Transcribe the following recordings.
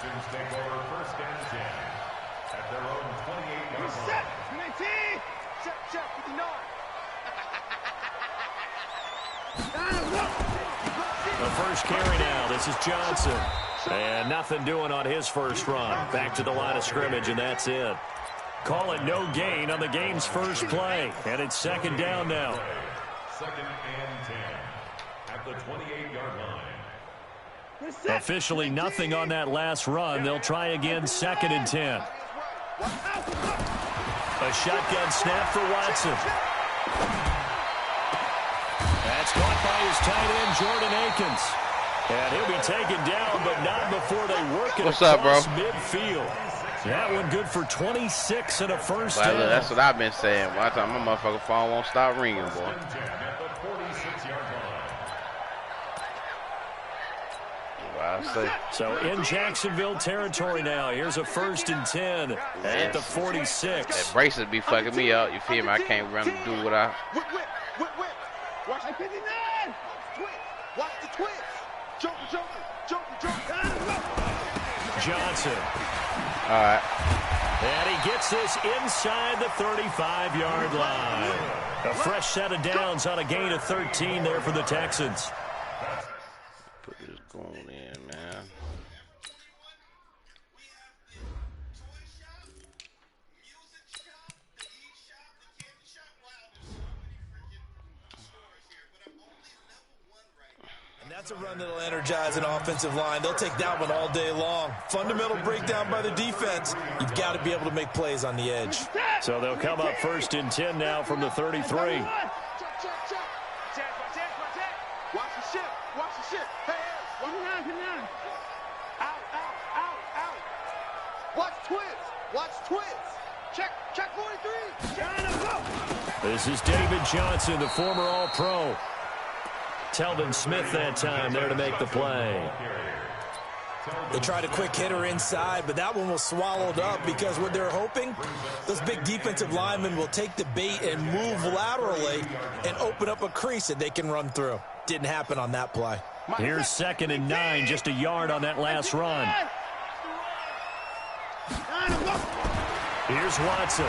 Texans take over 1st and 10 at their own 28-yard line. Check, 59. The first carry now. This is Johnson. And nothing doing on his first run. Back to the line of scrimmage, and that's it. Call it no gain on the game's first play. And it's 2nd down now. 2nd and 10 at the 28-yard line. Officially nothing on that last run. They'll try again 2nd and 10. A shotgun snap for Watson. That's caught by his tight end, Jordan Akins. And he'll be taken down, but not before they work it across midfield. That one good for 26 and a first down. That's what I've been saying. By the time my motherfucking phone won't stop ringing, boy. So in Jacksonville territory now. Here's a 1st and 10 at the 46. That braces be fucking me up. You feel me? I can't run and do what I... Watch the 59. Watch the twist. Joker. Johnson. All right. And he gets this inside the 35-yard line. A fresh set of downs on a gain of 13 there for the Texans. Put this going in, man. That's a run that'll energize an offensive line. They'll take that one all day long. Fundamental breakdown by the defense. You've got to be able to make plays on the edge. So they'll come up 1st and 10 now from the 33. Check. Watch the ship. Hey, out. Watch twist. Check 43. This is David Johnson, the former All-Pro. Telvin Smith that time there to make the play. They tried a quick hitter inside, but that one was swallowed up because what they're hoping, those big defensive linemen will take the bait and move laterally and open up a crease that they can run through. Didn't happen on that play. Here's 2nd and 9, just a yard on that last run. Here's Watson.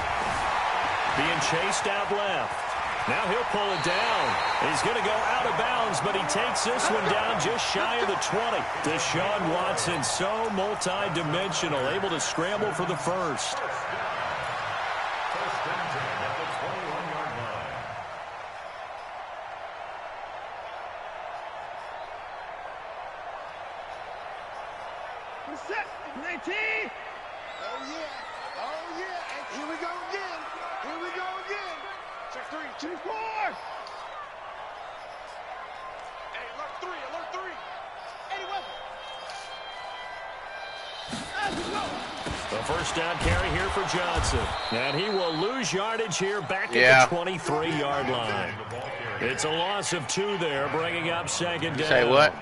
Being chased out left. Now he'll pull it down. He's going to go out of bounds, but he takes this one down just shy of the 20. Deshaun Watson, so multi-dimensional, able to scramble for the first. 1st and 10 at the 21-yard line. Set. 19. Oh, yeah. And here we go again. Check 3. 24. Hey, alert 3. 81. The first down carry here for Johnson. And he will lose yardage here back at the 23-yard line. It's a loss of 2 there, bringing up 2nd down. Say what?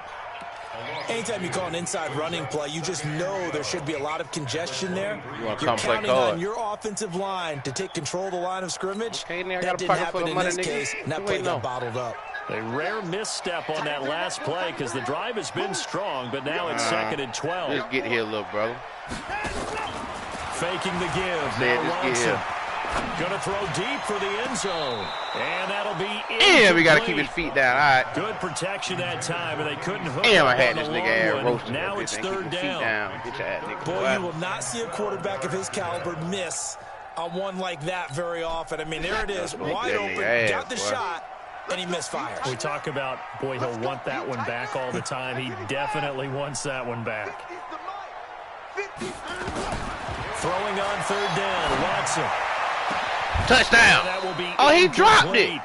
Anytime you call an inside running play, you just know there should be a lot of congestion there. You're counting on your offensive line to take control of the line of scrimmage. That didn't happen in this case, and that play got bottled up. A rare misstep on that last play because the drive has been strong, but now it's 2nd and 12. Just get here, little brother. Faking the give. Now Watson. Gonna throw deep for the end zone. And that'll be incomplete. We got to keep his feet down. All right. Good protection that time, and they couldn't hook Damn, up I had on this the nigga long ass one. roasted. Now it's 3rd down. Get your ass, nigga. Boy, you will not see a quarterback of his caliber miss on one like that very often. I mean, there it is, wide open, got the shot, and he misfires. We talk about, boy, he'll want that one back all the time. He definitely wants that one back. Throwing on 3rd down, Watson. Touchdown. Oh, he dropped it.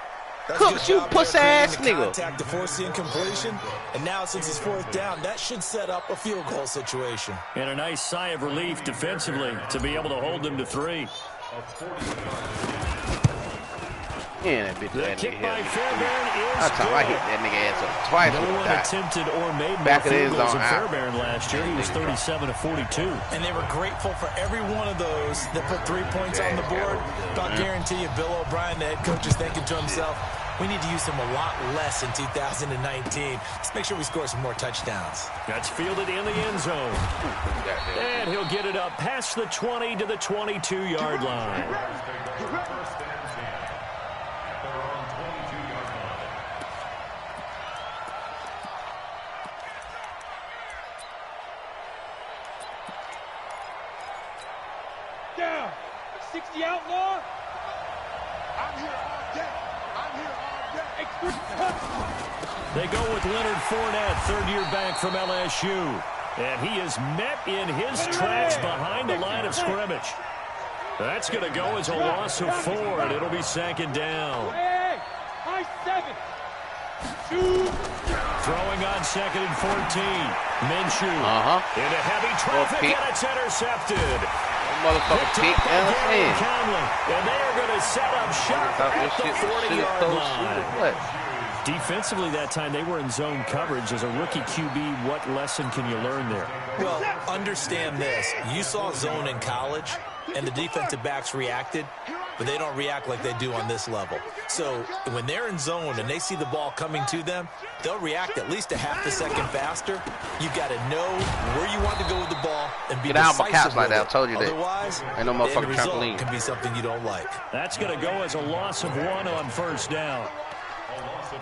Cooks, you pussy-ass nigga. Contact to force the incompletion, and now since it's 4th down, that should set up a field goal situation. And a nice sigh of relief defensively to be able to hold them to 3. Yeah, that bitch The kick by Fairbairn is that's how I hit that nigga ass up twice. No one attempted or made more field goals than Fairbairn last year. He was 37 of 42. And they were grateful for every one of those that put 3 points on the board. But I'll guarantee you, Bill O'Brien, the head coach, is thinking to himself, We need to use him a lot less in 2019. Let's make sure we score some more touchdowns. That's fielded in the end zone. And he'll get it up past the 20 to the 22-yard line. Down. 60 outlaw. I'm here all day. I'm here all day. They go with Leonard Fournette, third-year back from LSU. And he is met in his tracks behind the line of scrimmage. That's going to go as a loss of 4, and it'll be second down. High 7. Throwing on second and 14. Minshew into heavy traffic, and it's intercepted. Motherfucker pick And they are going to set up shop at the 40-yard line. Defensively that time, they were in zone coverage. As a rookie QB, what lesson can you learn there? Well, understand this. You saw zone in college, and the defensive backs reacted, but they don't react like they do on this level. So when they're in zone and they see the ball coming to them, they'll react at least a half a second faster. You've got to know where you want to go with the ball and be decisive with it. I told you that. Otherwise, ain't no motherfucking trampoline. Can be something you don't like. That's going to go as a loss of 1 on first down.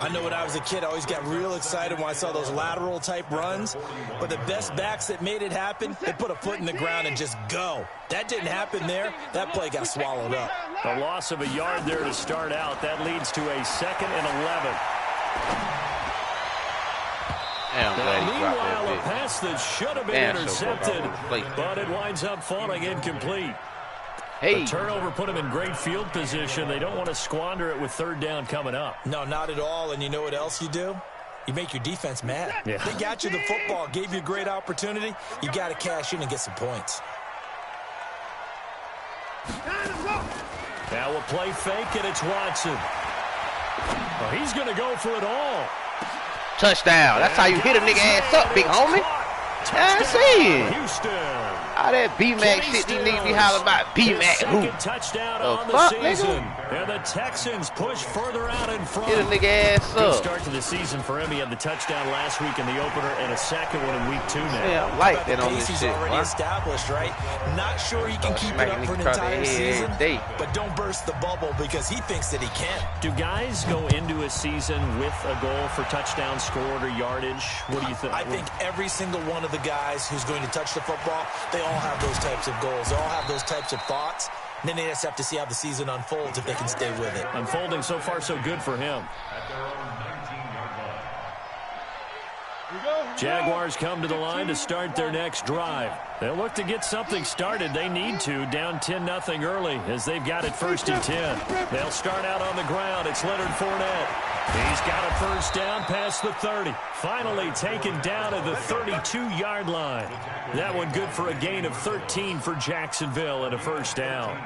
I know when I was a kid, I always got real excited when I saw those lateral-type runs. But the best backs that made it happen, they put a foot in the ground and just go. That didn't happen there. That play got swallowed up. A loss of a yard there to start out. That leads to a 2nd and 11. Meanwhile, a pass that should have been intercepted, but it winds up falling incomplete. The turnover put them in great field position. They don't want to squander it with third down coming up. No, not at all. And you know what else you do? You make your defense mad. Yeah. They got you the football, gave you a great opportunity. You got to cash in and get some points. Now a play fake, and it's Watson. Well, he's going to go for it all. Touchdown. That's how you hit a nigga ass up, big homie. I see it. Houston. All that B-Mac shit these niggas be hollering about. B-Mac who? Touchdown the on fuck, the season. nigga? And the Texans push further out in front. Hit a nigga ass Good up. start to the season for him. He had the touchdown last week in the opener and a second one in week 2 now. Yeah, I like that on this He's shit. already established, right? Not sure he can keep it up for an entire season, but don't burst the bubble because he thinks that he can. Do guys go into a season with a goal for touchdowns scored or yardage? What do you think? I think every single one of the guys who's going to touch the football, they all have those types of goals. They all have those types of thoughts. And then they just have to see how the season unfolds if they can stay with it. Unfolding so far so good for him. Jaguars come to the line to start their next drive. They'll look to get something started. They need to, down 10-0 early as they've got it 1st and 10. They'll start out on the ground. It's Leonard Fournette. He's got a first down past the 30. Finally taken down at the 32-yard line. That one good for a gain of 13 for Jacksonville and a first down.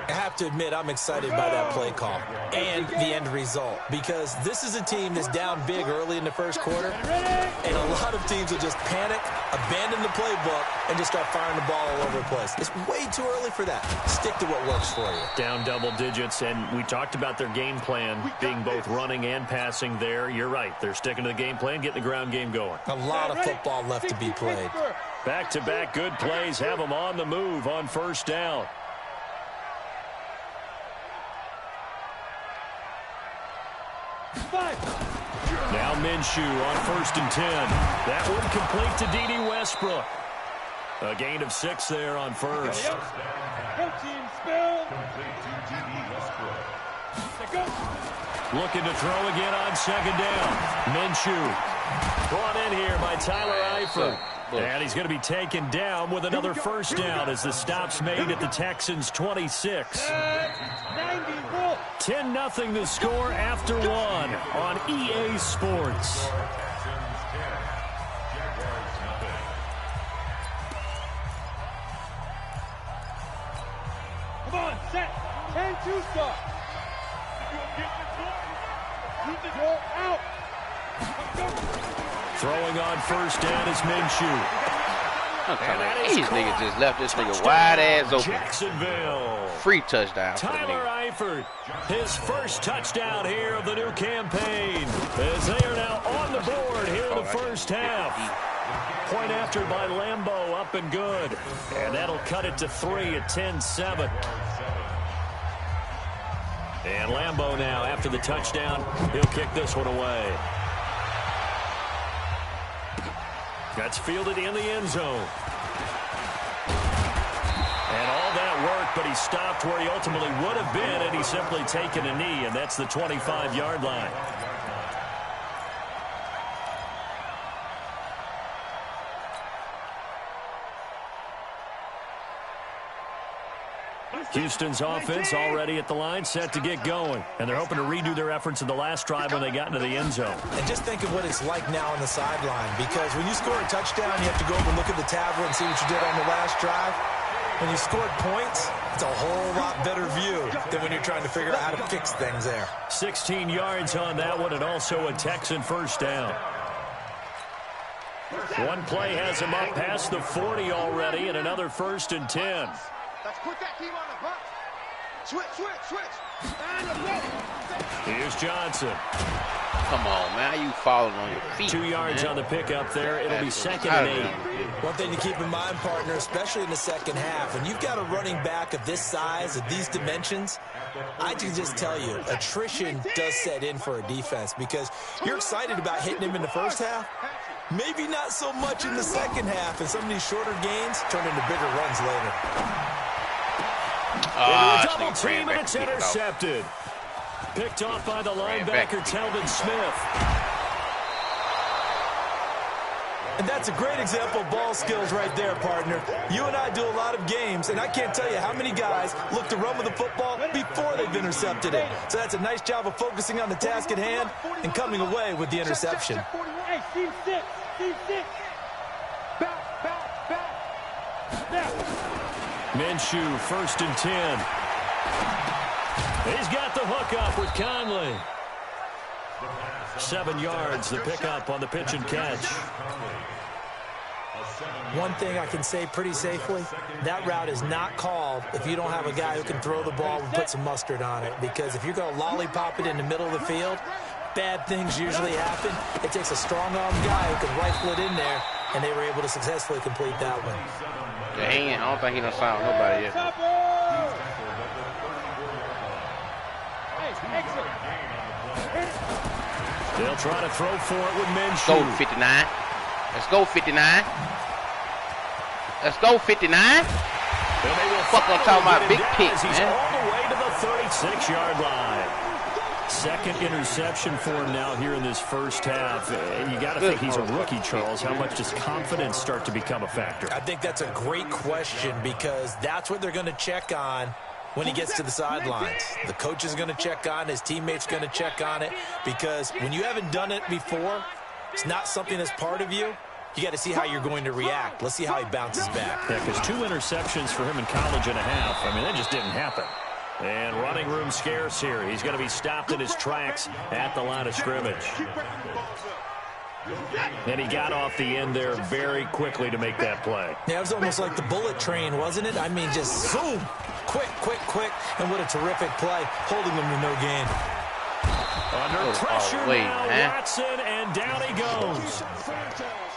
I have to admit, I'm excited by that play call and the end result because this is a team that's down big early in the first quarter, and a lot of teams will just panic, abandon the playbook, and just start firing the ball all over the place. It's way too early for that. Stick to what works for you. Down double digits, and we talked about their game plan being both running and passing there. You're right. They're sticking to the game plan, getting the ground game going. A lot of football left to be played. Back-to-back good plays have them on the move on first down. Now Minshew on 1st and 10. That one complete to D.D. Westbrook. A gain of 6 there on first. Looking to throw again on 2nd down. Minshew brought in here by Tyler Eifert. And he's going to be taken down with another first down as the stop's made at the Texans' 26. 10-0 the score after 1 on EA Sports. Come on, set. 10-2 start. Go out. Throwing on first down is Minshew. I'm talking about these niggas just left this nigga wide ass open. Jacksonville. Free touchdown for the Tyler nigga. Eifert, his first touchdown here of the new campaign, as they are now on the board here in the first half. Point after by Lambeau, up and good. And that'll cut it to 3 at 10-7. And Lambeau now, after the touchdown, he'll kick this one away. That's fielded in the end zone. And all that work, but he stopped where he ultimately would have been, and he's simply taken a knee, and that's the 25-yard line. Houston's offense already at the line, set to get going. And they're hoping to redo their efforts in the last drive when they got into the end zone. And just think of what it's like now on the sideline, because when you score a touchdown, you have to go over and look at the tablet and see what you did on the last drive. When you scored points, it's a whole lot better view than when you're trying to figure out how to fix things there. 16 yards on that one, and also a Texan first down. One play has him up past the 40 already, and another 1st and 10. Let's put that team on the bus. Switch. And Here's Johnson. Come on, man. How you falling on your feet? 2 yards man. on the pickup there. It'll be 2nd and 8. One thing to keep in mind, partner, especially in the second half, when you've got a running back of this size, of these dimensions, I can just tell you, attrition does set in for a defense, because you're excited about hitting him in the first half. Maybe not so much in the second half, and some of these shorter gains turn into bigger runs later. Double team, and it's intercepted. Picked off by the linebacker, Telvin Smith. And that's a great example of ball skills right there, partner. You and I do a lot of games, and I can't tell you how many guys look to run with the football before they've intercepted it. So that's a nice job of focusing on the task at hand and coming away with the interception. Hey, C6. Back. Minshew, 1st and 10. He's got the hook up with Conley. 7 yards, the pickup on the pitch and catch. One thing I can say pretty safely, that route is not called if you don't have a guy who can throw the ball and put some mustard on it. Because if you're going to lollipop it in the middle of the field, bad things usually happen. It takes a strong-armed guy who can rifle it in there, and they were able to successfully complete that one. Yeah, I don't think he done signed nobody yet. They'll try to throw for it with Minshew. Go 59. Let's go 59. Let's go 59. Fuck, I'm talking about big pick, He's man. all the way to the 36-yard line. 2nd interception for him now here in this first half. You got to think he's a rookie, Charles. How much does confidence start to become a factor? I think that's a great question, because that's what they're going to check on when he gets to the sidelines. The coach is going to check on, his teammates going to check on it, because when you haven't done it before, it's not something that's part of you. You got to see how you're going to react. Let's see how he bounces back. Yeah, because 2 interceptions for him in college and a half. I mean, that just didn't happen. And running room scarce here. He's going to be stopped in his tracks at the line of scrimmage. And he got off the end there very quickly to make that play. Yeah, it was almost like the bullet train, wasn't it? I mean, just zoom. Quick. And what a terrific play, holding him to no gain. Under pressure now, man. Watson, and down he goes.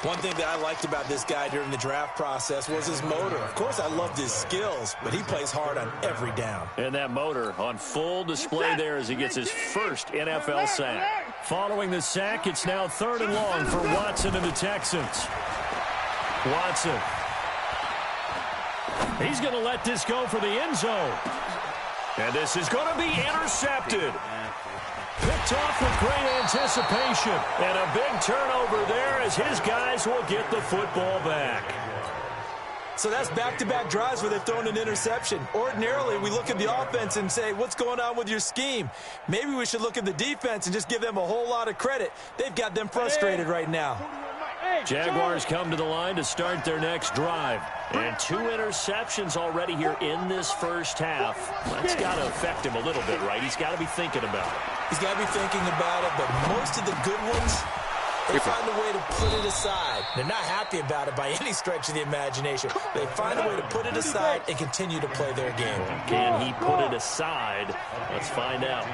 One thing that I liked about this guy during the draft process was his motor. Of course, I loved his skills, but he plays hard on every down. And that motor on full display there as he gets his first NFL sack. Following the sack, it's now 3rd and long for Watson and the Texans. Watson. He's going to let this go for the end zone. And this is going to be intercepted. Picked off with great anticipation. And a big turnover there as his guys will get the football back. So that's back-to-back drives where they've thrown an interception. Ordinarily, we look at the offense and say, what's going on with your scheme? Maybe we should look at the defense and just give them a whole lot of credit. They've got them frustrated right now. Jaguars come to the line to start their next drive. And 2 interceptions already here in this first half. That's got to affect him a little bit, right? He's got to be thinking about it. He's got to be thinking about it, but most of the good ones They find a way to put it aside. They're not happy about it by any stretch of the imagination. They find a way to put it aside and continue to play their game. Can he put it aside? Let's find out.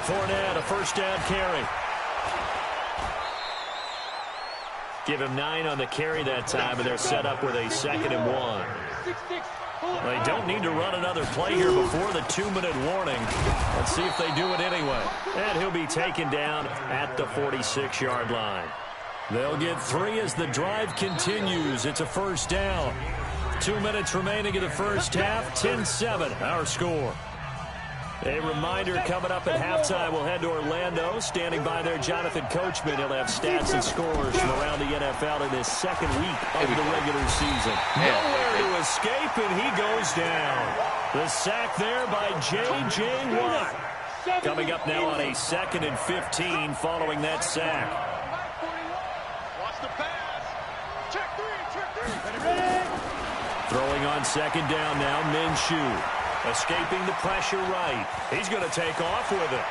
Fournette, a first down carry. Give him 9 on the carry that time, and they're set up with a 2nd and 1. They don't need to run another play here before the 2-minute warning. Let's see if they do it anyway. And he'll be taken down at the 46-yard line. They'll get 3 as the drive continues. It's a first down. 2 minutes remaining in the first half. 10-7, our score. A reminder, coming up at halftime, we'll head to Orlando. Standing by there, Jonathan Coachman. He'll have stats and scores from around the NFL in his 2nd week of the regular season. Nowhere to escape, and he goes down. The sack there by J.J. Watt. Coming up now on a 2nd and 15 following that sack. Watch the pass. Check 3. Throwing on 2nd down now, Minshew. Escaping the pressure right. He's going to take off with it.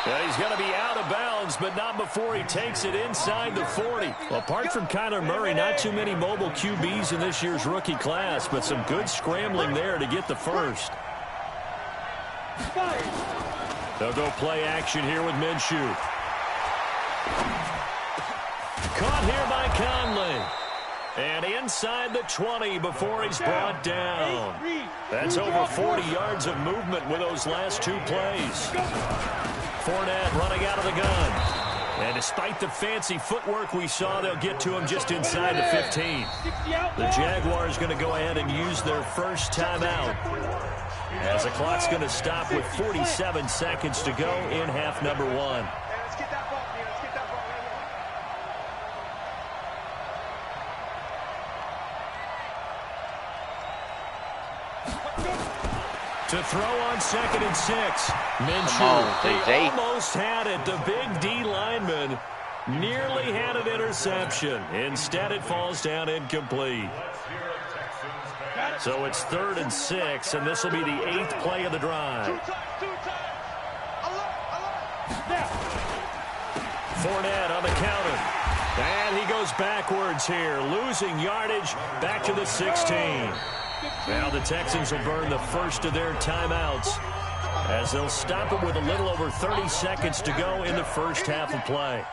Yeah, he's going to be out of bounds, but not before he takes it inside the 40. Well, apart from Kyler Murray, not too many mobile QBs in this year's rookie class, but some good scrambling there to get the first. They'll go play action here with Minshew. Caught here by Conley. And inside the 20 before he's brought down. That's over 40 yards of movement with those last 2 plays. Fournette running out of the gun. And despite the fancy footwork we saw, they'll get to him just inside the 15. The Jaguars going to go ahead and use their first timeout, as the clock's going to stop with 47 seconds to go in half number 1. To throw on 2nd and 6. Minshew, they almost had it. The big D lineman nearly had an interception. Instead, it falls down incomplete. So it's 3rd and 6, and this will be the 8th play of the drive. Fournette on the counter. And he goes backwards here, losing yardage back to the 16. Now the Texans will burn the first of their timeouts, as they'll stop it with a little over 30 seconds to go in the first half of play.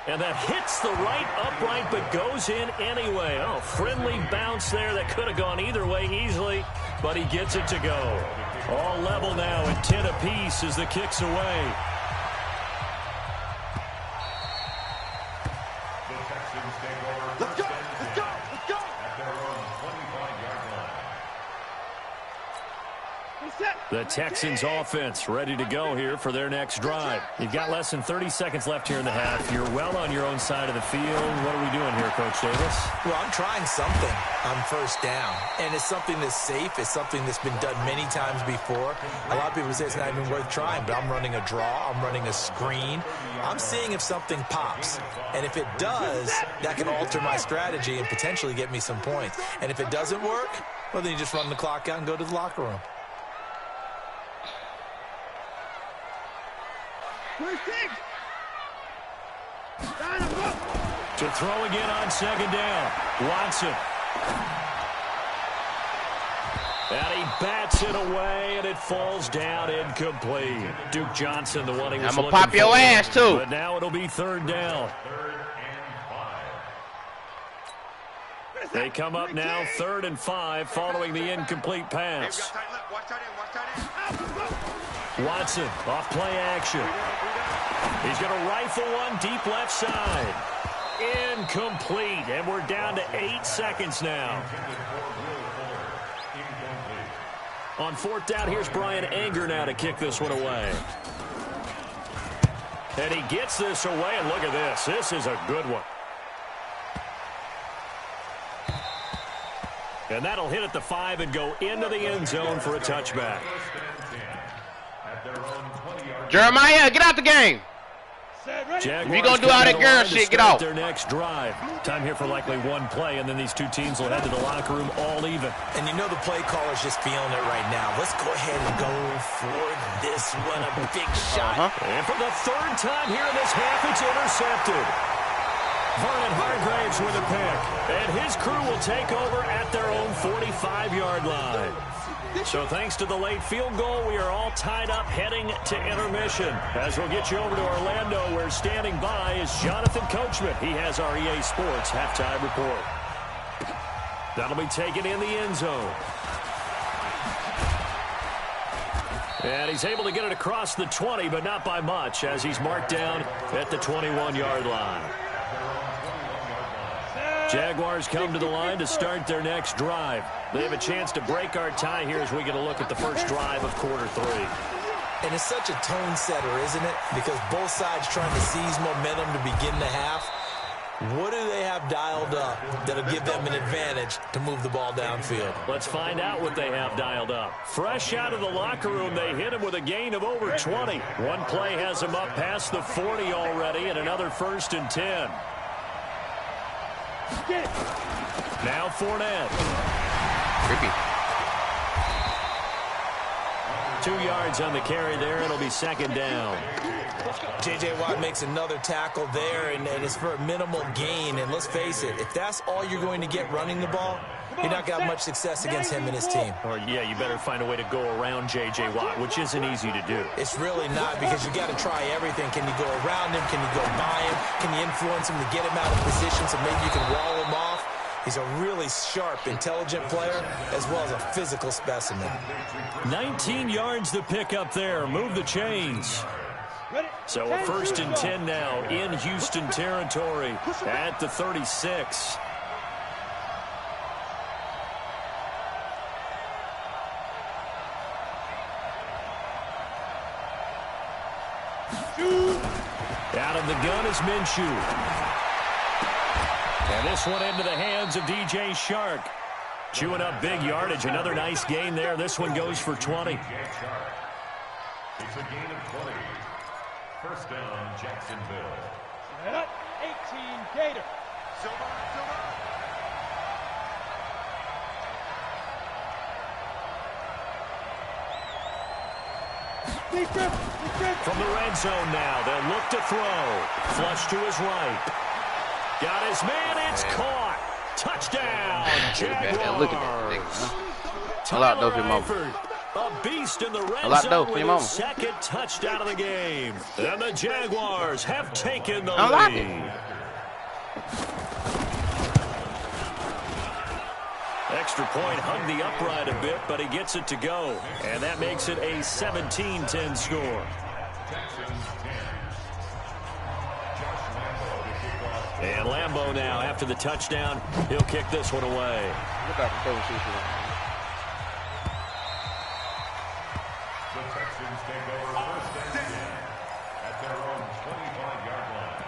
And that hits the right upright but goes in anyway. Oh, friendly bounce there that could have gone either way easily, but he gets it to go. All level now at 10 apiece as the kick's away. The Texans offense ready to go here for their next drive. You've got less than 30 seconds left here in the half. You're well on your own side of the field. What are we doing here, Coach Davis? Well, I'm trying something on first down, and it's something that's safe. It's something that's been done many times before. A lot of people say it's not even worth trying, but I'm running a draw. I'm running a screen. I'm seeing if something pops, and if it does, that can alter my strategy and potentially get me some points. And if it doesn't work, well, then you just run the clock out and go to the locker room. To throw again on 2nd down. Watson. And he bats it away, and it falls down incomplete. Duke Johnson, the one he was looking for. I'm going to pop your ass, too. But now it'll be 3rd down. They come up now 3rd and 5 following the incomplete pass. Watson off play action. He's going to rifle one deep left side. Incomplete, and we're down to 8 seconds now. On 4th down, here's Brian Anger now to kick this one away. And he gets this away, and look at this. This is a good one. And that'll hit at the 5 and go into the end zone for a touchback. Jeremiah, get out the game. Jaguars you gonna do all that girl shit, get off. Their next drive. Time here for likely one play, and then these two teams will head to the locker room all even. And you know the play caller's just feeling it right now. Let's go ahead and go for this one. A big shot. And for the third time here in this half, it's intercepted. Vernon Hargraves with a pick. And his crew will take over at their own 45-yard line. So thanks to the late field goal, we are all tied up heading to intermission. As we'll get you over to Orlando, where standing by is Jonathan Coachman. He has our EA Sports halftime report. That'll be taken in the end zone. And he's able to get it across the 20, but not by much, as he's marked down at the 21-yard line. Jaguars come to the line to start their next drive. They have a chance to break our tie here as we get a look at the first drive of quarter 3. And it's such a tone setter, isn't it? Because both sides trying to seize momentum to begin the half. What do they have dialed up that'll give them an advantage to move the ball downfield? Let's find out what they have dialed up. Fresh out of the locker room, they hit him with a gain of over 20. One play has him up past the 40 already, and another 1st and 10. Now Fournette. Creepy. 2 yards on the carry there. It'll be 2nd down. J.J. Watt makes another tackle there, and it's for a minimal gain. And let's face it, if that's all you're going to get running the ball, you're not going to have much success against him and his team. Or, yeah, you better find a way to go around J.J. Watt, which isn't easy to do. It's really not, because you got to try everything. Can you go around him? Can you go by him? Can you influence him to get him out of position so maybe you can wall him off? He's a really sharp, intelligent player, as well as a physical specimen. 19 yards to pick up there. Move the chains. So a 1st and 10 now in Houston territory at the 36. Out of the gun is Minshew. And this one into the hands of DJ Shark. Chewing up big yardage. Another nice gain there. This one goes for 20. It's a gain of 20. 1st down, Jacksonville. 18 Gator. From the red zone now, they'll look to throw. Flush to his right. Got his man, it's caught. Touchdown, Jaguars. Look at that. Tyler Eifert, a beast in the red zone with his 2nd touchdown of the game. And the Jaguars have taken the lead. Extra point hugged the upright a bit, but he gets it to go. And that makes it a 17-10 score. And Lambeau now, after the touchdown, he'll kick this one away. The Texans take over 1st and 10 at their own 25-yard line.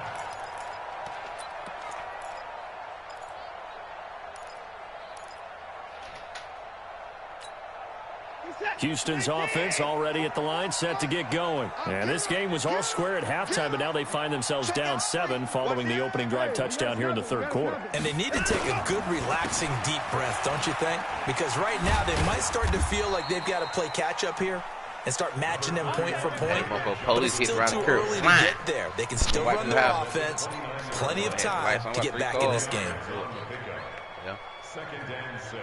Houston's offense already at the line, set to get going. And this game was all square at halftime, but now they find themselves down 7 following the opening drive touchdown here in the 3rd quarter. And they need to take a good, relaxing, deep breath, don't you think? Because right now they might start to feel like they've got to play catch-up here and start matching them point for point. But it's still too early to get there. They can still run their offense. Plenty of time to get back in this game. Yeah. 2nd and 6.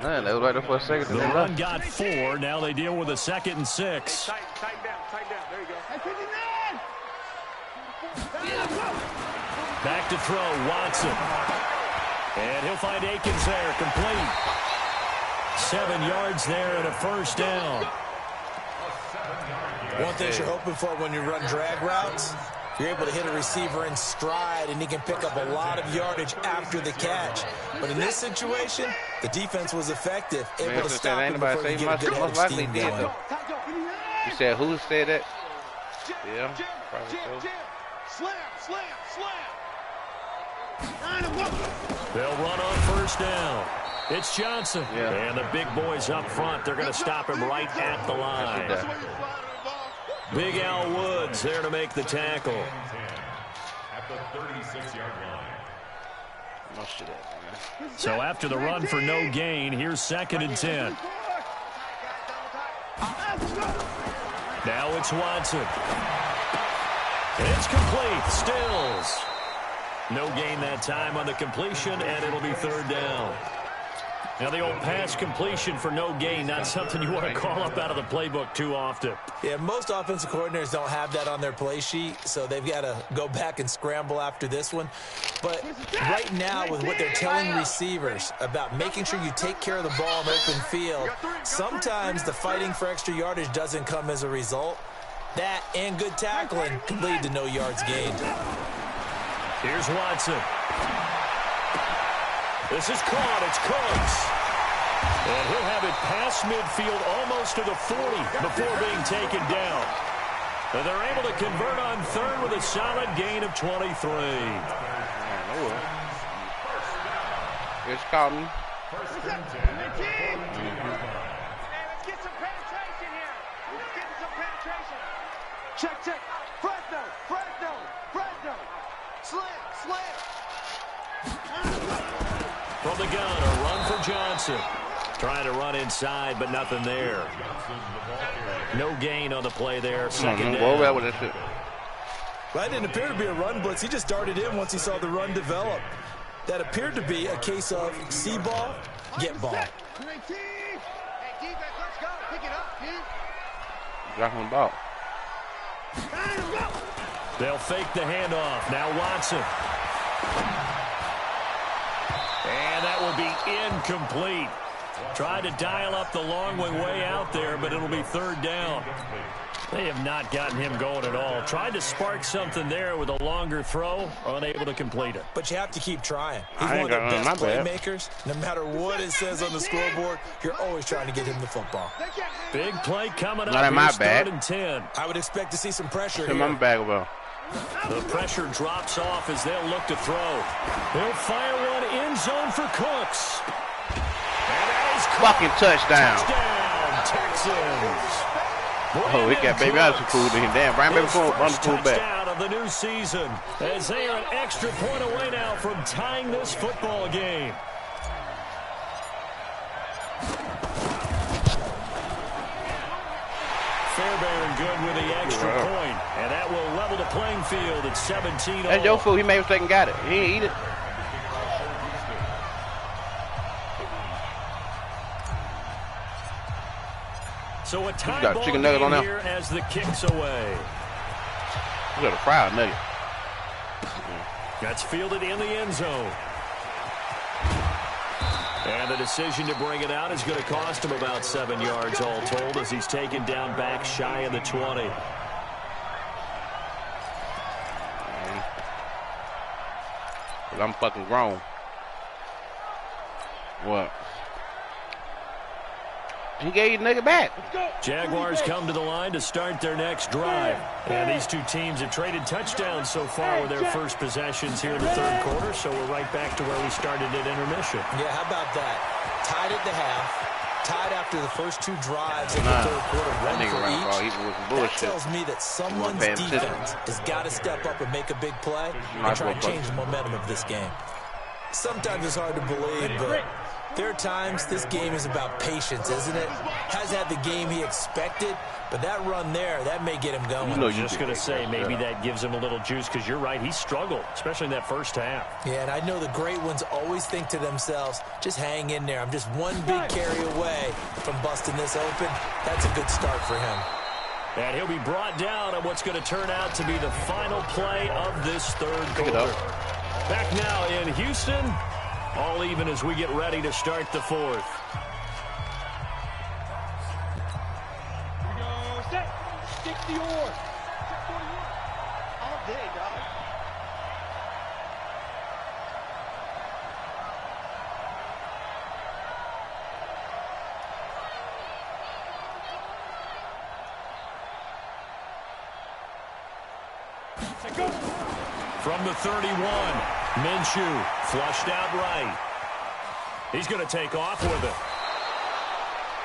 Man, that was right there for a second. The run got 4. Now they deal with a 2nd and 6. Tight down. There you go. Back to throw, Watson. And he'll find Akins there, complete. 7 yards there and a 1st down. One thing you're hoping for when you run drag routes, you're able to hit a receiver in stride, and he can pick up a lot of yardage after the catch. But in this situation, the defense was effective, able to stop him before he could get a good head of steam going. You said who said that? Yeah, probably so. They'll run on 1st down. It's Johnson. And the big boys up front, they're going to stop him right at the line. Big Al Woods there to make the tackle. At the 36-yard line. So after the run for no gain, here's 2nd and 10. Now it's Watson. It's complete. Stills. No gain that time on the completion, and it'll be 3rd down. Now, the old pass completion for no gain, not something you want to call up out of the playbook too often. Yeah, most offensive coordinators don't have that on their play sheet, so they've got to go back and scramble after this one. But right now, with what they're telling receivers about making sure you take care of the ball in open field, sometimes the fighting for extra yardage doesn't come as a result. That and good tackling can lead to no yards gained. Here's Watson. This is caught. It's Cooks. And he'll have it past midfield almost to the 40 before being taken down. And they're able to convert on 3rd with a solid gain of 23. It's Cotton. Let's get some penetration here. Let's get some penetration. Check. Fresno. Slam. From the gun, a run for Johnson. Trying to run inside, but nothing there. No gain on the play there. 2nd down. Well, that didn't appear to be a run blitz. He just darted in once he saw the run develop. That appeared to be a case of see ball, get ball. Hey, defense, let's go. Pick it up, dude. Got him ball. They'll fake the handoff. Now Watson. And that will be incomplete. Tried to dial up the long way out there, but it'll be 3rd down. They have not gotten him going at all. Tried to spark something there with a longer throw, unable to complete it. But you have to keep trying. He's one of the best playmakers. No matter what it says on the scoreboard, you're always trying to get him the football. Big play coming up. Not in my bag. 3rd and 10. I would expect to see some pressure here. My bag about. The pressure drops off as they'll look to throw. They'll fire one end zone for Cooks. And that is fucking touchdown. Touchdown, Texans. Oh, he got Baby Out cool to him. Damn, Brian Baby Cool on the full back. Touchdown of the new season as they are an extra point away now from tying this football game. Fairbairn good with the extra point, and that will level the playing field at 17-all. That's your food. He made a mistake and got it. He didn't eat it. So a tie got ball chicken nugget on game there. here as the kick's away. You got a fried nugget. That's fielded in the end zone. And the decision to bring it out is going to cost him about 7 yards all told as he's taken down back shy of the 20. Because I'm fucking grown. What? He gave you the nigga back. Jaguars come to the line to start their next drive. And these two teams have traded touchdowns so far with their first possessions here in the 3rd quarter. So we're right back to where we started at intermission. Yeah, how about that? Tied at the half. Tied after the first 2 drives in the 3rd quarter. One for each. That tells me that someone's defense has got to step up and make a big play and try and change the momentum of this game. Sometimes it's hard to believe, but there are times this game is about patience, isn't it? Has had the game he expected, but that run there, that may get him going. I was just going to say, maybe that gives him a little juice because you're right, he struggled, especially in that first half. Yeah, and I know the great ones always think to themselves, just hang in there. I'm just one big carry away from busting this open. That's a good start for him. And he'll be brought down on what's going to turn out to be the final play of this 3rd quarter. Back now in Houston, all even as we get ready to start the 4th. Here we go. Set. Stick the oar. All day, dog. Go. From the 31, Minshew flushed out right. He's going to take off with it.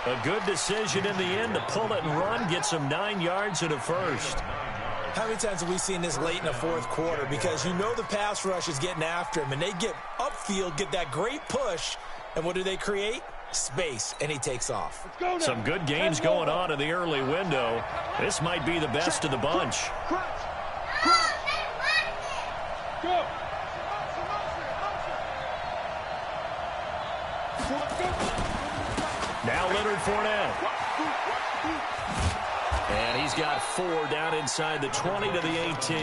A good decision in the end to pull it and run, get some 9 yards and a first. How many times have we seen this late in the fourth quarter? Because you know the pass rush is getting after him, and they get upfield, get that great push, and what do they create? Space, and he takes off. Some good games going on in the early window. This might be the best of the bunch. Go. Now Leonard Fournette. And he's got 4 down inside the 20 to the 18.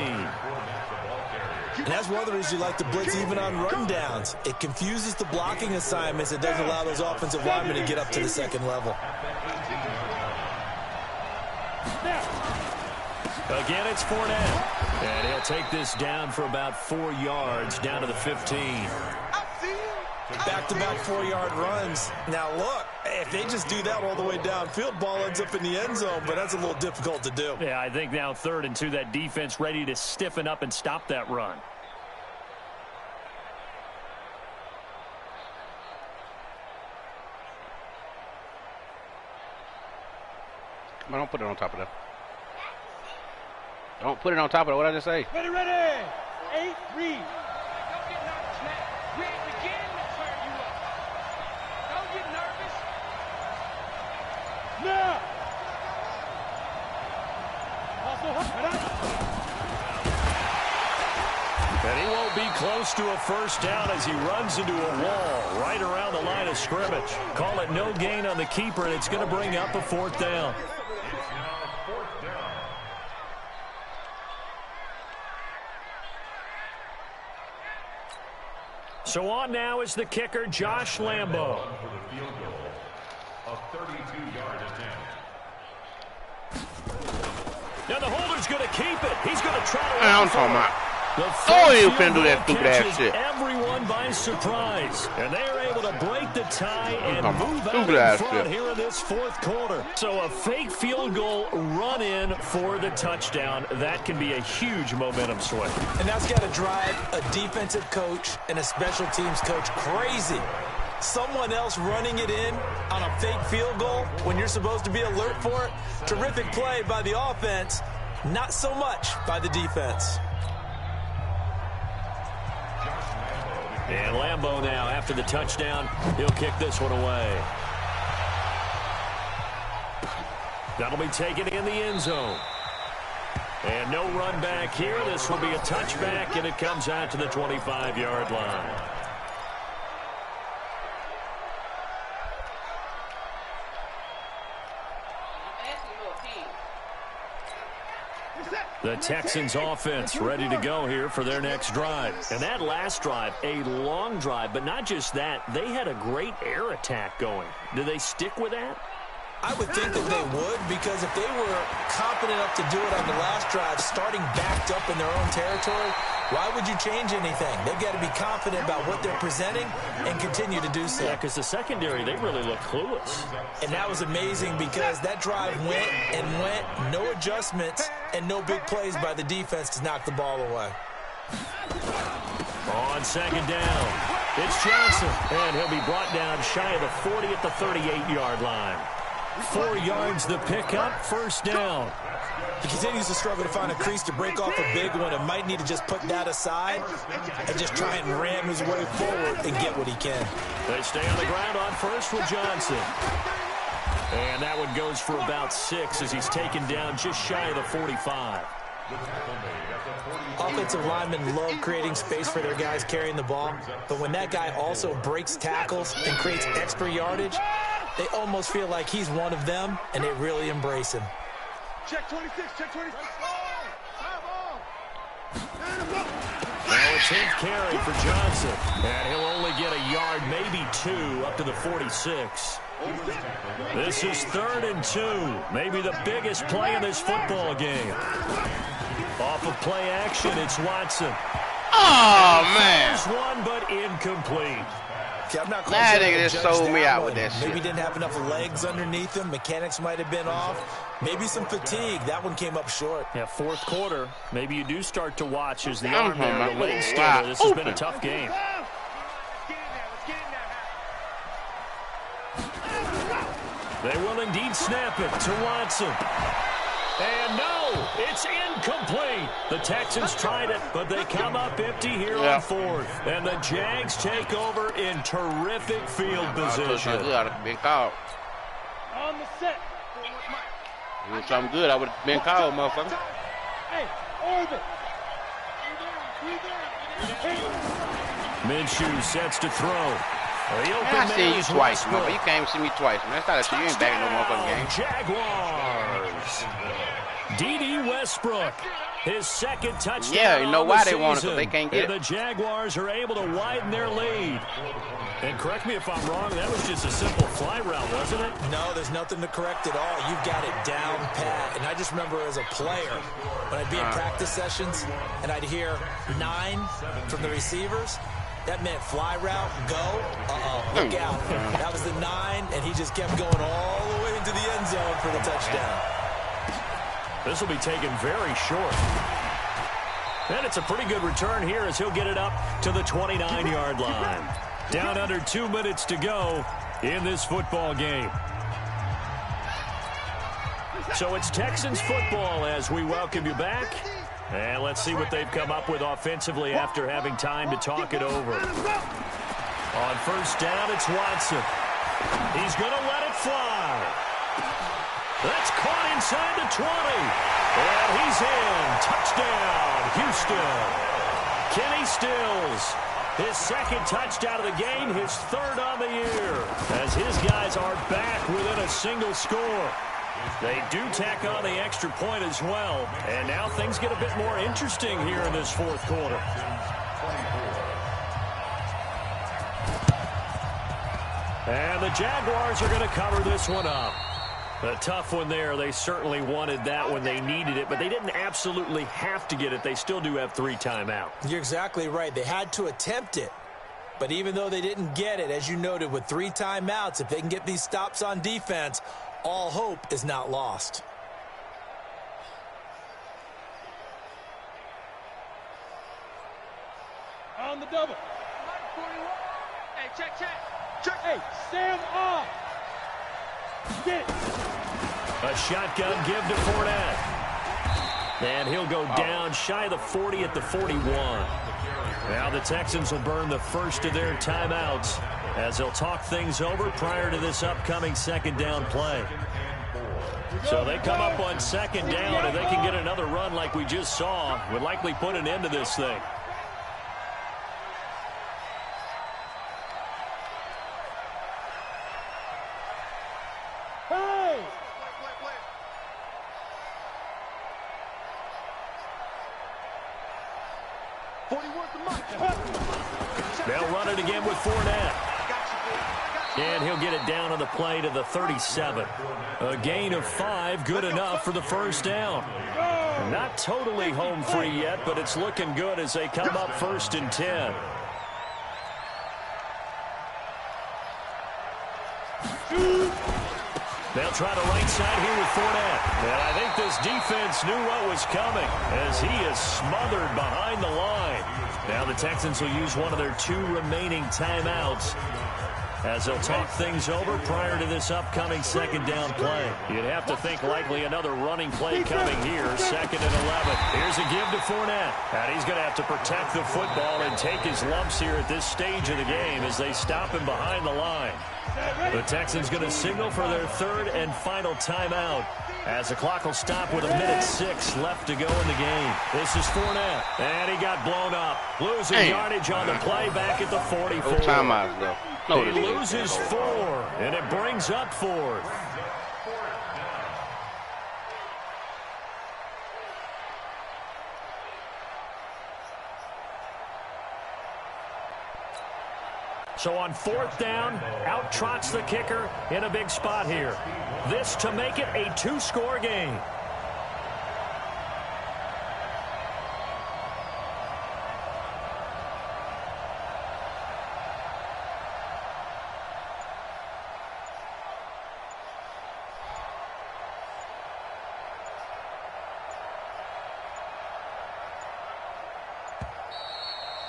And that's one of the reasons you like to blitz even on rundowns. It confuses the blocking assignments. It doesn't allow those offensive linemen to get up to the second level. Again, it's Fournette. And he'll take this down for about 4 yards down to the 15. Back-to-back 4-yard runs. Now, look, if they just do that all the way downfield, ball ends up in the end zone, but that's a little difficult to do. Yeah, I think now 3rd and 2, that defense ready to stiffen up and stop that run. Come on, don't put it on top of that. Don't put it on top of it. What did I just say? Ready, ready. 8, read. Now. And he won't be close to a first down as he runs into a wall right around the line of scrimmage. Call it no gain on the keeper, and it's going to bring up a 4th down. So on now is the kicker, Josh Lambo. A 32-yard attempt. Now the holder's going to keep it. He's going to try to I'm run talking for it. about. Oh, you finna do that stupid ass shit. Everyone by surprise, and they are able to break the tie and move out stupid in ass front shit. here in this 4th quarter. So a fake field goal run in for the touchdown. That can be a huge momentum swing. And that's got to drive a defensive coach and a special teams coach crazy. Someone else running it in on a fake field goal when you're supposed to be alert for it. Terrific play by the offense, not so much by the defense. And Lambo now, after the touchdown, he'll kick this one away. That'll be taken in the end zone. And no run back here. This will be a touchback, and it comes out to the 25-yard line. The Texans offense ready to go here for their next drive. And that last drive, a long drive, but not just that, they had a great air attack going. Do they stick with that? I would think that they would, because if they were confident enough to do it on the last drive, starting backed up in their own territory, why would you change anything? They've got to be confident about what they're presenting and continue to do so. Yeah, because the secondary, they really look clueless. And that was amazing because that drive went and went, no adjustments, and no big plays by the defense to knock the ball away. On 2nd down, it's Johnson, and he'll be brought down shy of the 40 at the 38-yard line. 4 yards the pickup, 1st down. He continues to struggle to find a crease to break off a big one and might need to just put that aside and just try and ram his way forward and get what he can. They stay on the ground on 1st with Johnson. And that one goes for about 6 as he's taken down just shy of the 45. Offensive linemen love creating space for their guys carrying the ball, but when that guy also breaks tackles and creates extra yardage, they almost feel like he's one of them, and they really embrace him. Check 26, check 26. Now a 10th carry for Johnson, and he'll only get a yard, maybe 2, up to the 46. This is 3rd and 2, maybe the biggest play in this football game. Off of play action, it's Watson. Oh, man. First one, but incomplete. Okay, I'm not quite That sure nigga how to just judge sold me that out one. with that shit. Maybe didn't have enough legs underneath him. Mechanics might have been off. Maybe some fatigue. That one came up short. Yeah, 4th quarter, maybe you do start to watch as the I'm arm there, the home. legs still Wow. there. This has been a Open. tough game. They will indeed snap it to Watson. And no, it's incomplete. The Texans tried it, but they come up empty here on fourth. And the Jags take over in terrific field position. Good. I've been called. On the set. If it was something good, I would have been called, motherfucker. Hey, orbit. Minshew sets to throw. I seen you twice, man. You can't even see me twice, man. That's not a you ain't back in no motherfucking game. Jaguars. D.D. Westbrook, his second touchdown. Yeah, you know why they season. want it, because they can't get and it. The Jaguars are able to widen their lead. And correct me if I'm wrong, that was just a simple fly route, wasn't it? No, there's nothing to correct at all. You've got it down pat. And I just remember as a player, when I'd be in practice sessions and I'd hear 9 from the receivers, that meant fly route, go, look out. That was the 9, and he just kept going all the way into the end zone for the touchdown. This will be taken very short. And it's a pretty good return here as he'll get it up to the 29-yard line. Down under 2 minutes to go in this football game. So it's Texans football as we welcome you back. And let's see what they've come up with offensively after having time to talk it over. On first down, it's Watson. He's going to let it fly. That's caught inside the 20. And he's in. Touchdown, Houston. Kenny Stills, his second touchdown of the game, his third on the year, as his guys are back within a single score. They do tack on the extra point as well, and now things get a bit more interesting here in this fourth quarter. And the Jaguars are going to cover this one up. A tough one there. They certainly wanted that when they needed it, but they didn't absolutely have to get it. They still do have 3 timeouts. You're exactly right. They had to attempt it. But even though they didn't get it, as you noted, with 3 timeouts, if they can get these stops on defense, all hope is not lost. On the double. Hey, check. Hey, Sam off. Get it. A shotgun give to Fournette. And he'll go down shy of the 40 at the 41. Now the Texans will burn the first of their timeouts as they'll talk things over prior to this upcoming second down play. So they come up on second down, and they can get another run like we just saw. Would likely put an end to this thing. Hey! They'll run it again with Fournette. And he'll get it down on the play to the 37. A gain of 5, good enough for the first down. Not totally home free yet, but it's looking good as they come up 1st and 10. They'll try the right side here with Fournette. And I think this defense knew what was coming as he is smothered behind the line. Now the Texans will use one of their 2 remaining timeouts as they'll talk things over prior to this upcoming second down play. You'd have to think likely another running play coming here, 2nd and 11. Here's a give to Fournette. And he's going to have to protect the football and take his lumps here at this stage of the game as they stop him behind the line. The Texans going to signal for their 3rd and final timeout as the clock will stop with 1:06 left to go in the game. This is Fournette, and he got blown up. Losing yardage on the play back at the 44. No timeouts, though. No, he loses 4, and it brings up 4th. So on 4th down, out trots the kicker in a big spot here. This to make it a 2-score game.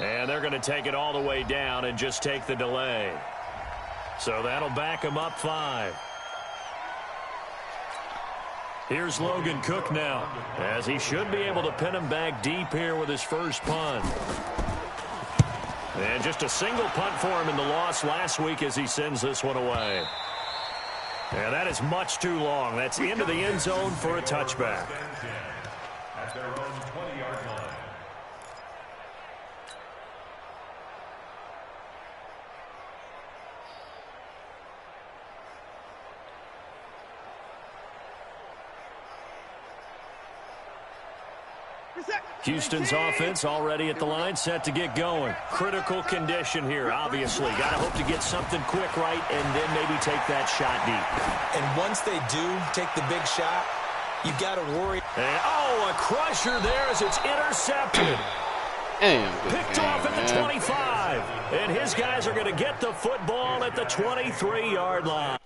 And they're going to take it all the way down and just take the delay. So that'll back them up 5. Here's Logan Cook now, as he should be able to pin him back deep here with his first punt. And just a single punt for him in the loss last week as he sends this one away. And that is much too long. That's into the end zone for a touchback. At their own 20-yard line. Houston's offense already at the line, set to get going. Critical condition here, obviously. Got to hope to get something quick right and then maybe take that shot deep. And once they do take the big shot, you got to worry. And, oh, a crusher there as it's intercepted. Picked off at the 25. And his guys are going to get the football at the 23-yard line.